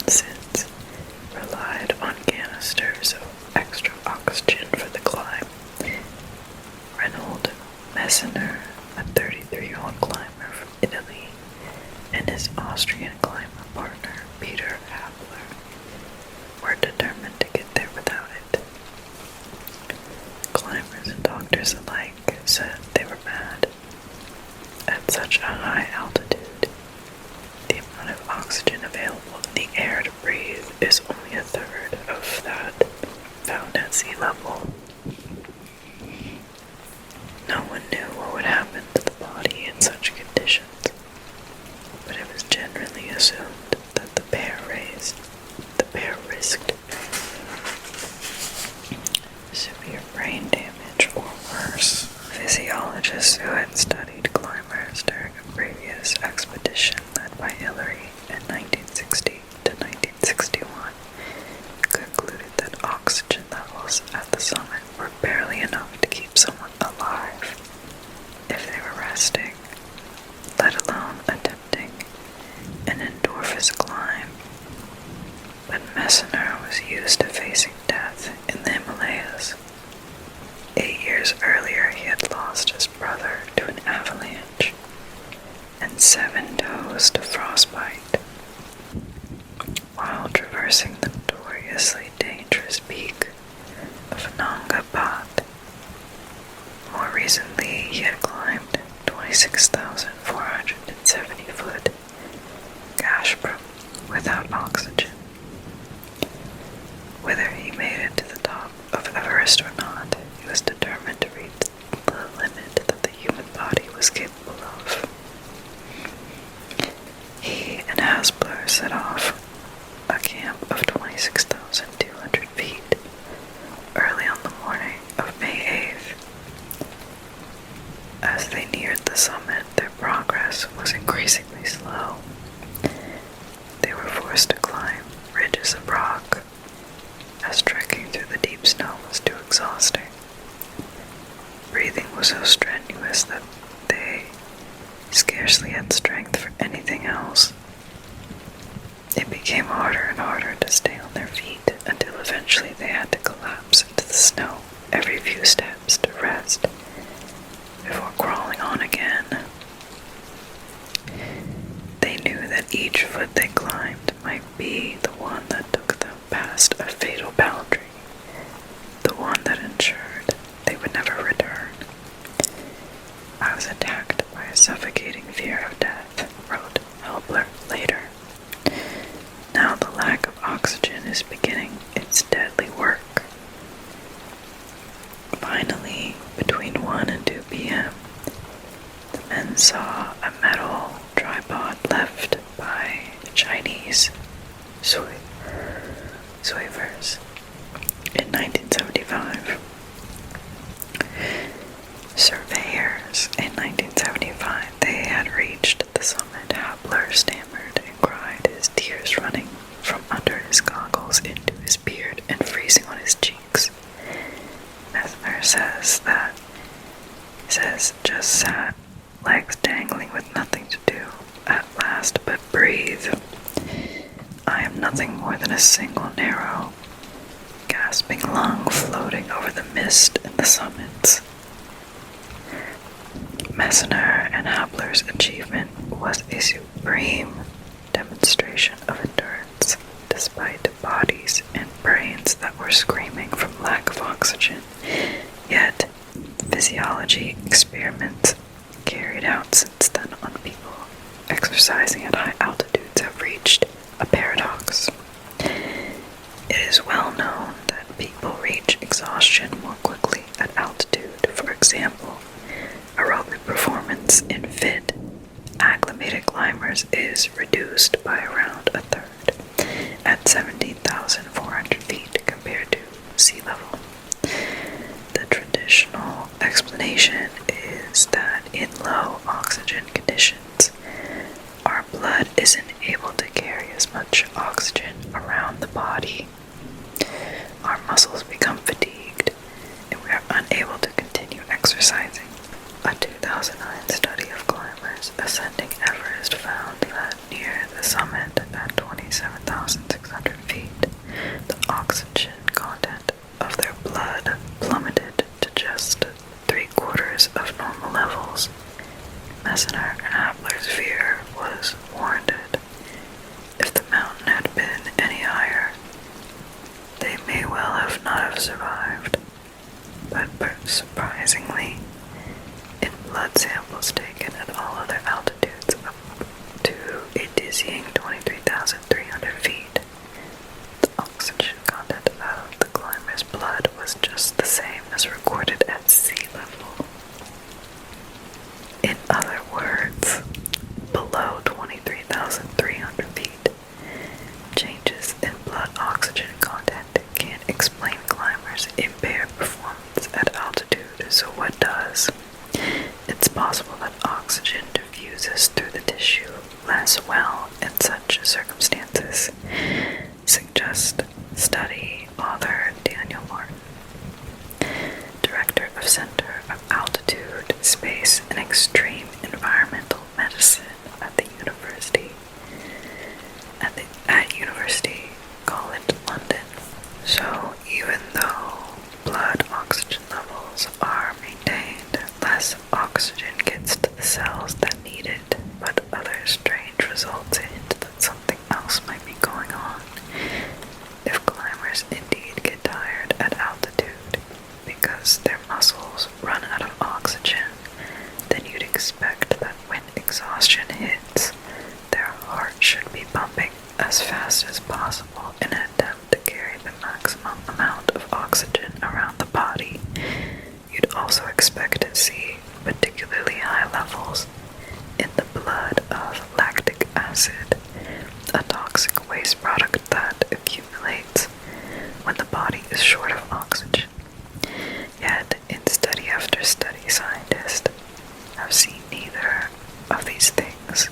since relied on canisters of extra oxygen for the climb. Reynold Messner, a 33-year-old climber from Italy, and his Austrian climber partner, Peter Habler, were determined to get there without it. Climbers and doctors alike said they were mad. At such a high altitude, the amount of oxygen available in the air to breathe is only a third of that found at sea level. No one knew what would happen to the body in such conditions, but it was generally assumed that the pair risked severe brain damage or worse. Physiologists who had studied climbers during a previous expedition led by Hillary in 1960 to 1961 concluded that oxygen levels at the summit were barely enough to keep someone alive if they were resting, let alone attempting an endorphous climb. But Messner was used to facing death in the Himalayas. 8 years earlier, he had lost his brother to an avalanche and 7 toes to frostbite while traversing the notoriously dangerous peak of Nanga Parbat. More recently, he had climbed 26,470-foot Gashpram without oxygen. Whether he made it to the top of Everest or not, he was determined to reach the limit that the human body was capable of. He and Hasbler set off a camp of 26,200 feet early on the morning of May 8th. As they neared the summit, their progress was increasingly slow. They were forced to climb ridges of rock, as trekking through the deep snow was too exhausting. Breathing was so strenuous that they scarcely had strength for anything else. It became harder and harder to stay on their feet until eventually they had to collapse into the snow every few steps to rest before crawling on again. They knew that each foot they climbed might be the one that took them past a fatal boundary, the one that ensured they would never return. I was attacked by a suffocating fear of death, wrote Habler later. Now the lack of oxygen is beginning its deadly work. Finally, between 1 and 2 p.m., the men saw a metal tripod left by Chinese Suivers in 1975. Surveyors in 1975, they had reached the summit. Habler stammered and cried, his tears running from under his goggles into his beard and freezing on his cheeks. Messner says just sat, legs dangling with nothing to do, at last but breathe. I am nothing more than a single narrow, gasping lung floating over the mist and the summits. Messner and Habler's achievement was a supreme demonstration of endurance, despite bodies and brains that were screaming from lack of oxygen. Yet, physiology experiments carried out since then on people exercising at high altitudes have reached a paradox. It is well known that people reach exhaustion more quickly at altitude. For example, aerobic performance in fit, acclimated climbers is reduced by around a third at 17,400 feet compared to sea level. The traditional explanation is that in low oxygen conditions, our blood isn't able to carry as much oxygen around the body. Our muscles become fatigued, and we are unable to continue exercising. A 2009 study of climbers ascending Everest found that near the summit at 27,600 seeing 23,300 feet. The oxygen content of the climber's blood was just the same as recorded at sea level. In other words, below 23,300 feet, changes in blood oxygen content can't explain climbers' impaired performance at altitude. So what does? It's possible that oxygen diffuses through the tissue less well in such circumstances, suggests study author Daniel Martin, director of Center of Altitude, Space, and Extreme Environmental Medicine at University College London. So even though blood oxygen levels are maintained, less oxygen gets to the cells that need it, but other strange results hint that something else might be going on. If climbers indeed get tired at altitude because their muscles run out of oxygen, then you'd expect that when exhaustion hits, their heart should be pumping as fast as possible in an attempt to carry the maximum amount of oxygen around the body. You'd also expect to see particularly high levels in the blood of lactic acid, a toxic waste product that accumulates when the body is short of oxygen. Yet, in study after study, scientists have seen neither of these things.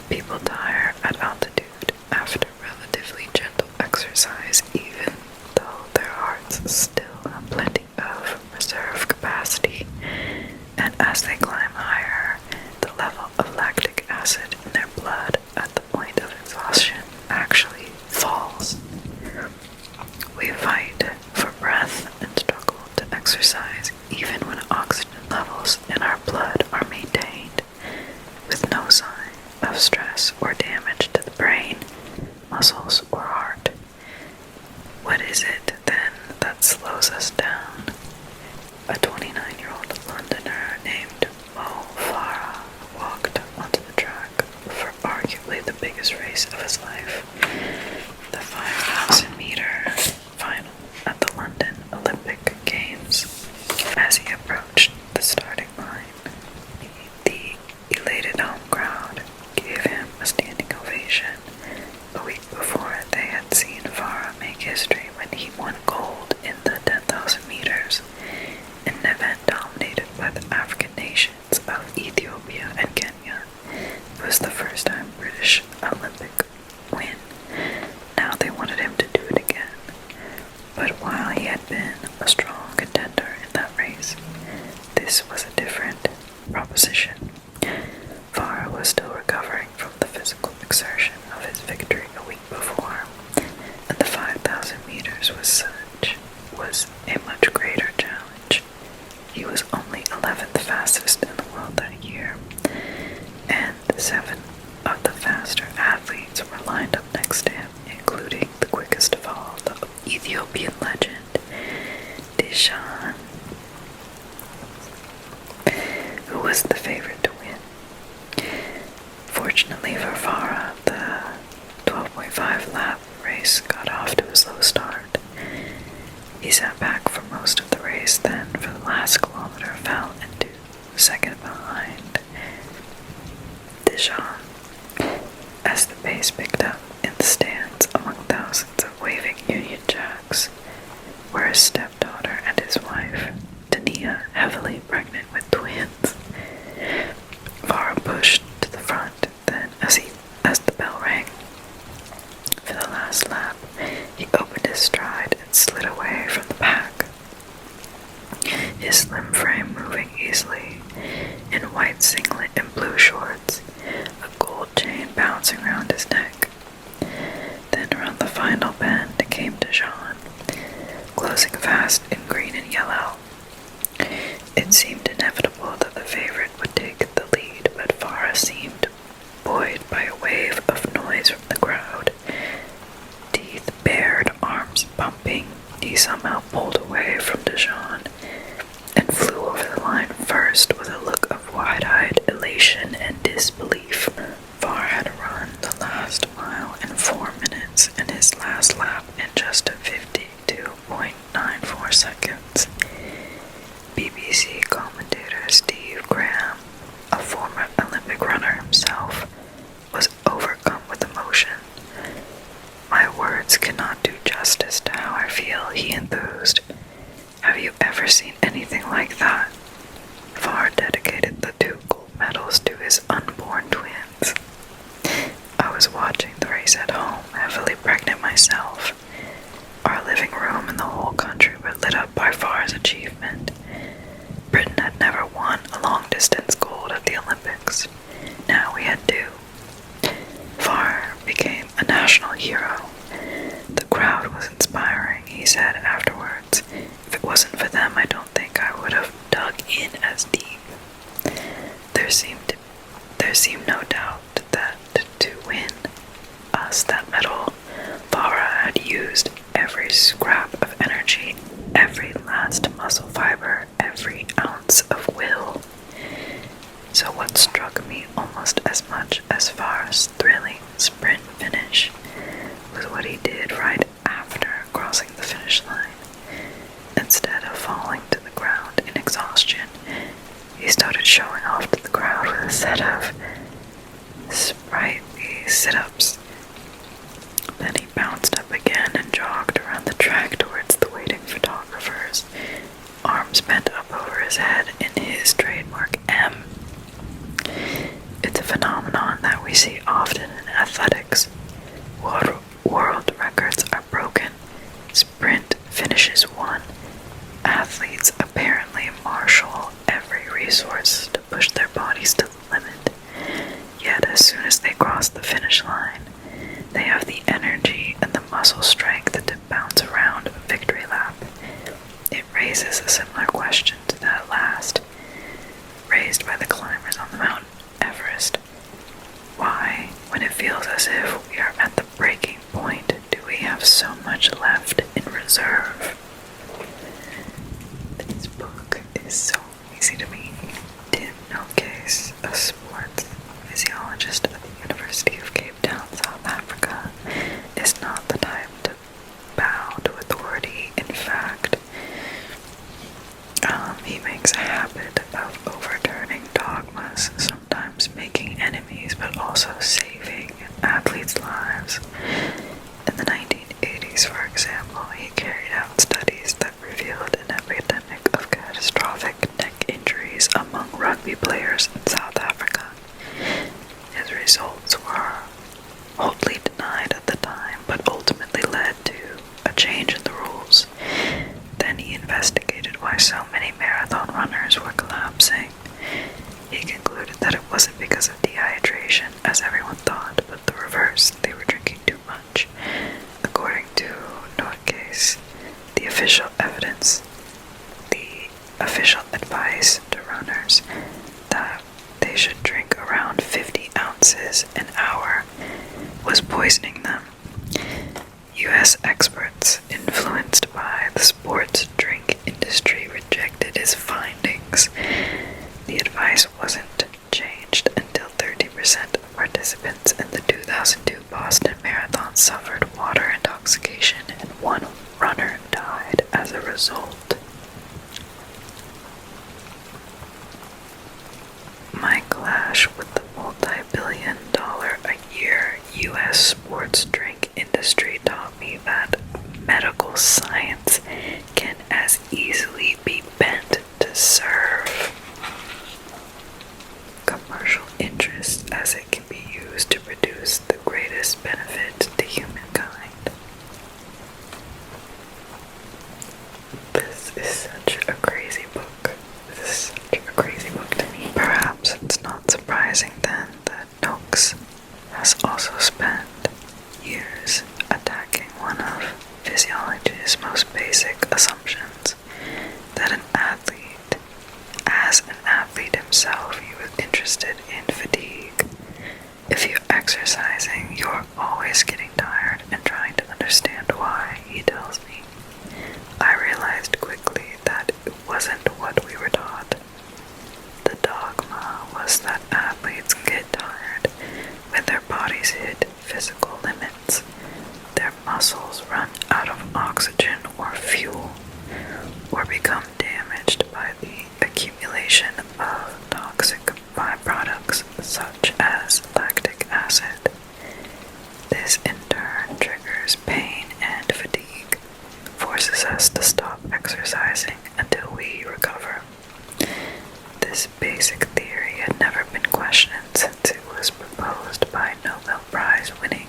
People tire at altitude after relatively gentle exercise, even though their hearts still have plenty of reserve capacity, and as they climb higher, the level of lactic acid in their blood at the point of exhaustion actually falls. We fight for breath and struggle to exercise even when oxygen levels in our blood are maintained, with no sign of stress or damage to the brain, muscles, or heart. What is it, then, that slows us down? A 29-year-old Londoner named Mo Farah walked onto the track for arguably the biggest race of his life, the 5,000-meter final at the London Olympic Games. As he approached the starting line, the elated home crowd gave him a standing ovation. A week before, they had seen Farah make history when he won gold in the 10,000 meters, an event dominated by the African nations of Ethiopia and Kenya. It was the first time British Olympic win. Now they wanted him to do it again. But while he had been a strong contender in that race, this was a different proposition. Farah was still recovering from the physical exertion of his victory a week before, and the 5,000 meters was a much greater challenge. He was only 11th fastest in the world that year, and 7 of the faster athletes were lined up next to him, including the quickest of all, the Ethiopian legend, Dishan, who was the favorite to win. Fortunately for Farah, the 12.5 lap race got off to a slow start. He sat back for most of the race, then for the last kilometer fell into second behind Dijon. As the pace picked up in the stands among thousands of waving Union Jacks were his stepdaughter and his wife, Tania, heavily pregnant with twins. Farah pushed to the front, then as the bell rang for the last lap, he opened his stride and slid away from the pack, his slim frame moving easily, in white singlet and blue shorts, a gold chain bouncing around his neck. Then around the final bend came Dijon, closing fast in green and yellow. It seemed inevitable that the favorite would take the lead, but Farah seemed buoyed by a wave of noise from the crowd. Teeth bared, arms pumping, he somehow pulled away from Dijon and flew over the line first with a look of wide-eyed elation and disbelief. Farah had run the watching the race at home, heavily pregnant myself. Our living room and the whole country were lit up by Farr's achievement. Britain had never won a long-distance gold at the Olympics. Now we had two. Farr became a national hero. The crowd was inspiring, he said afterwards. If it wasn't for them, I don't think I would have dug in as deep. There seemed no doubt that to win us that medal, Farah had used every scrap of energy, every last muscle fiber, every ounce of will. So what struck me almost as much as Farah's thrilling sprint finish was what he did right after crossing the finish line. Instead of falling to the ground in exhaustion, he started showing off to the crowd with a set of sprightly sit-ups. Then he bounced up again and jogged around the track towards the waiting photographers, arms bent up over his head in his trademark M. It's a phenomenon that we see often in athletics. World records are broken, sprint finishes won. Athletes apparently marshal every resource to push their bodies to the limit. Yet as soon as they cross the finish line, they have the energy and the muscle strength to bounce around a victory lap. It raises a similar question to that last, raised by the climbers on the Mount Everest. Why, when it feels as if we are at the breaking point, do we have so much left in reserve? This book is so easy to read. Tim Noakes, a sports physiologist at the University of Cape Town, South Africa, is not the type to bow to authority. In fact, he makes a habit of overturning dogmas, sometimes making enemies, but also saving athletes' lives. In the 1980s, for example, he carried out studies that revealed an epidemic of catastrophic neck injuries among rugby players in South Africa. His results were wholly denied at the time, but ultimately led to a change in the rules. Then he investigated why so many marathon runners were collapsing. He concluded that it wasn't because of dehydration, as everyone thought, but the reverse. They were drinking too much. According to Noakes, the official advice to runners that they should drink around 50 ounces an hour was poisoning them. U.S. experts influenced by the sports drink industry rejected his findings. The advice wasn't changed until 30% of participants in the 2002 Boston Marathon suffered water intoxication and one runner died as a result. My clash with the multi-billion-dollar-a-year U.S. sports drink industry taught me that medical science can as easily be bent to serve commercial interests as it can be used to produce the greatest benefit to humankind. This is such a crazy book. This is such a crazy book to me. Perhaps it's not surprising then that Noakes has also spent years attacking one of physiology's most basic assumptions, that as an athlete himself, he was interested in fatigue. If you're exercising, you're always getting tired and trying to understand why, he tells me. I realized quickly that it wasn't what we were taught. The dogma was that athletes get tired when their bodies hit physical limits. Their muscles run out of oxygen or fuel, or become damaged by the accumulation of toxic byproducts such as lactic acid. This in turn triggers pain and fatigue, forces us to stop exercising until we recover. This basic theory had never been questioned since it was proposed by Nobel Prize-winning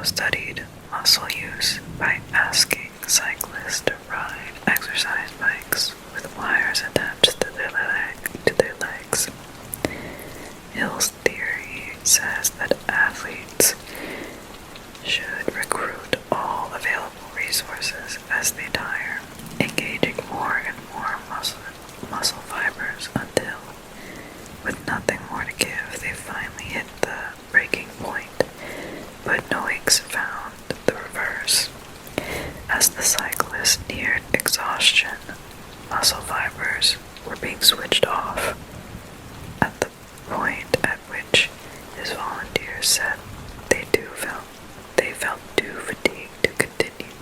studied muscle use by asking cyclists to ride exercise bikes with wires attached to their legs. Hill's theory says that athletes should recruit all available resources as they tire, engaging more and more muscle fibers until, with nothing more to give, they finally hit the breaking point. But Noakes found the reverse. As the cyclist neared exhaustion, muscle fibers were being switched off. At the point at which his volunteers said they felt too fatigued to continue,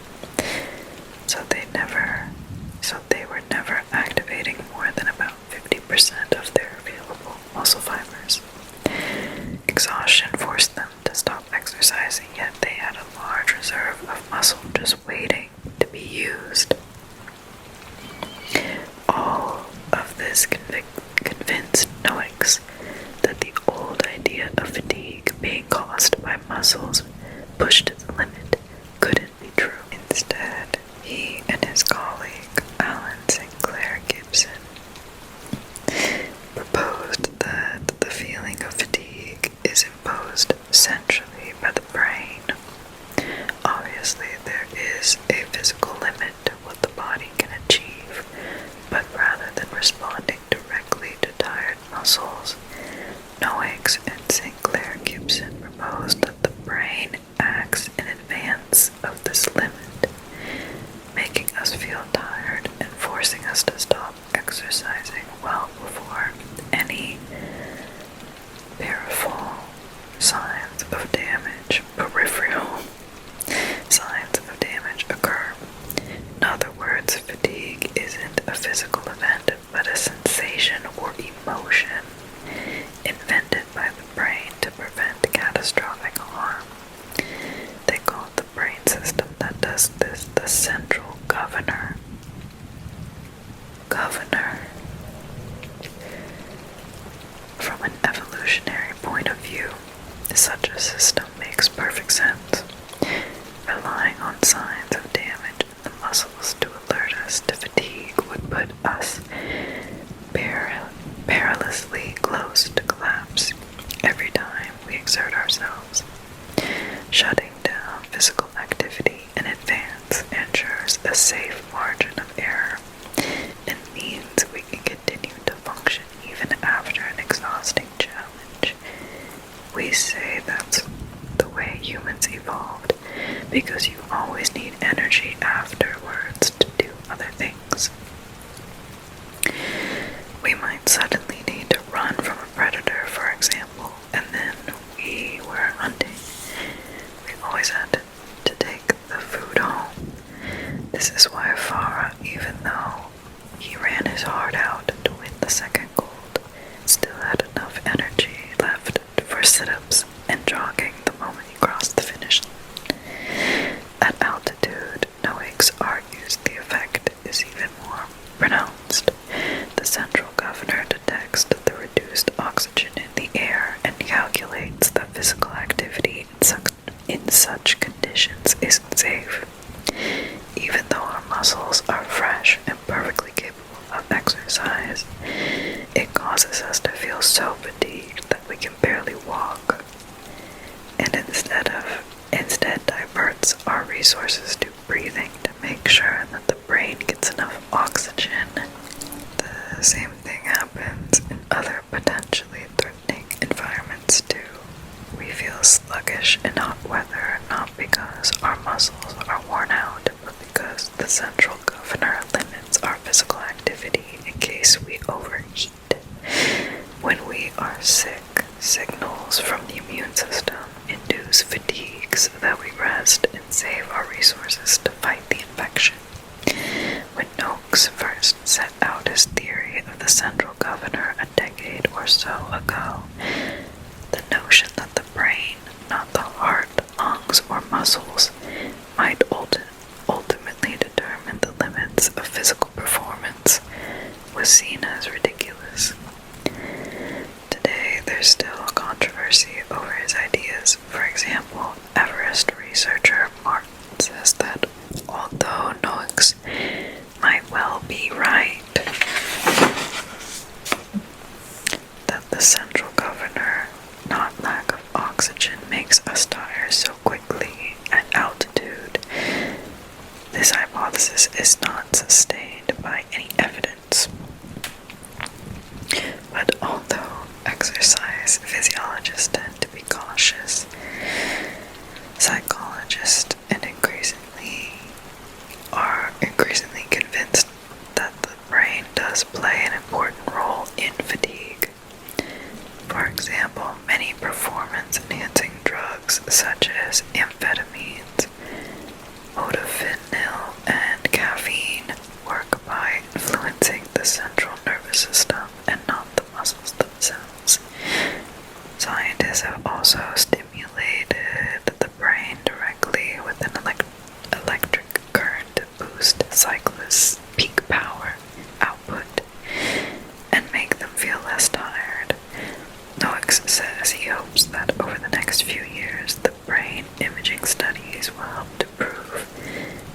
so they were never activating more than about 50% of their available muscle fibers. Exhaustion forced them to stop exercising, yet they had a large reserve of muscle just waiting to be used. All of this convinced Noakes that the old idea of fatigue being caused by muscles pushed to the limit couldn't be true. Instead, he and his colleague, Alan Sinclair Gibson, proposed that the feeling of fatigue is imposed centrally by the brain. Obviously, there is a physical limit to what the body can achieve, but rather than responding directly to tired muscles, Noakes and Sinclair Gibson proposed that the brain acts in advance of this limit, making us feel tired and forcing us to stop exercising well before any peripheral signs of damage occur. In other words, fatigue isn't a physical event, but a sensation or emotion invented by the brain to prevent catastrophic harm. They call it the brain system that does this the central governor. From an evolutionary point of view, such a system makes perfect sense. Relying on signs of damage in the muscles to alert us to fatigue would put us perilously close to collapse every time we exert ourselves. Shutting down physical activity in advance ensures a safe margin of error and means we can continue to function even after an exhausting challenge. We say that's the way humans evolved because you always need energy afterwards to do other things. We might suddenly need to run from a predator, for example, and then we were hunting. We always had to take the food home. This is why Farah, even though he ran his heart out to win the second gold, still had enough energy left for sit-ups and jogging the moment he crossed the finish line. At altitude, Noakes argues the effect is even more pronounced. The central governor detects the reduced oxygen in the air and calculates that physical activity in such conditions isn't safe. Even though our muscles are fresh and perfectly capable of exercise, it causes us to feel so fatigued that we can barely walk, and instead diverts our resources to breathing to make sure that the brain gets enough oxygen. The same thing happens in other potentially threatening environments too. We feel sluggish in hot weather not because our muscles are worn out, but because the central governor limits our physical activity in case we overheat. When we are sick, signals from the immune system induce fatigue so that we rest and save our resources to fight the infection. When Noakes first set out his theory of the central governor a decade or so ago, the notion that the brain, not the heart, lungs, or muscles, might ultimately determine the limits of physical performance was seen as ridiculous. Today, there's still controversy over his ideas. For example, Everest oxygen makes us tired so quickly at altitude, this hypothesis is not sustained by any evidence. But although exercise physiologists tend to be cautious, psychologists are increasingly convinced that the brain does play an important role in fatigue. For example, many performance-enhancing drugs such as amphetamines, modafinil, and caffeine work by influencing the central nervous system and not the muscles themselves. Scientists have also stimulated the brain directly with an electric current to boost cyclists' peak power output and make them feel less tired. Noakes says he hopes that over the next few years, the brain imaging studies will help to prove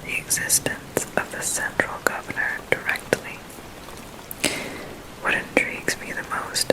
the existence of the central governor directly. What intrigues me the most